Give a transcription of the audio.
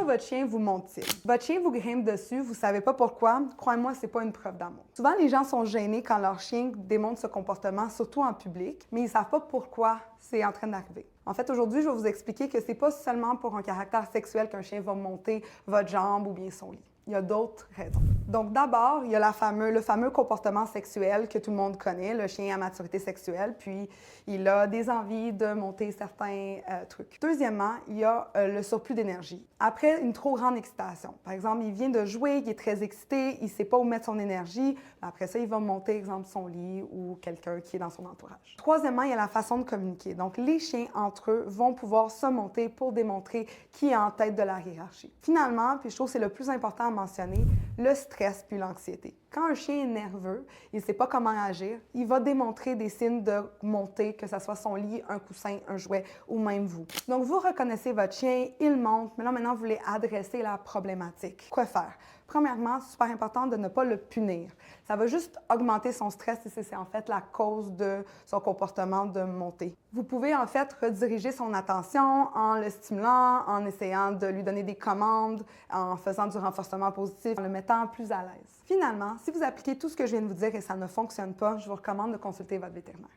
Pourquoi votre chien vous monte-t-il? Votre chien vous grimpe dessus, vous ne savez pas pourquoi. Croyez-moi, ce n'est pas une preuve d'amour. Souvent, les gens sont gênés quand leur chien démontre ce comportement, surtout en public, mais ils ne savent pas pourquoi c'est en train d'arriver. En fait, aujourd'hui, je vais vous expliquer que ce n'est pas seulement pour un caractère sexuel qu'un chien va monter votre jambe ou bien son lit. Il y a d'autres raisons. Donc d'abord, il y a le fameux comportement sexuel que tout le monde connaît, le chien à maturité sexuelle, puis il a des envies de monter certains trucs. Deuxièmement, il y a le surplus d'énergie. Après une trop grande excitation, par exemple, il vient de jouer, il est très excité, il ne sait pas où mettre son énergie, après ça, il va monter, exemple, son lit ou quelqu'un qui est dans son entourage. Troisièmement, il y a la façon de communiquer. Donc les chiens, entre eux, vont pouvoir se monter pour démontrer qui est en tête de la hiérarchie. Finalement, puis je trouve que c'est le plus important à mentionner, le stress puis l'anxiété. Quand un chien est nerveux, il ne sait pas comment agir, il va démontrer des signes de montée, que ce soit son lit, un coussin, un jouet ou même vous. Donc, vous reconnaissez votre chien, il monte, mais là, maintenant, vous voulez adresser la problématique. Quoi faire? Premièrement, c'est super important de ne pas le punir. Ça va juste augmenter son stress et c'est en fait la cause de son comportement de montée. Vous pouvez en fait rediriger son attention en le stimulant, en essayant de lui donner des commandes, en faisant du renforcement positif, en le mettant plus à l'aise. Finalement, si vous appliquez tout ce que je viens de vous dire et ça ne fonctionne pas, je vous recommande de consulter votre vétérinaire.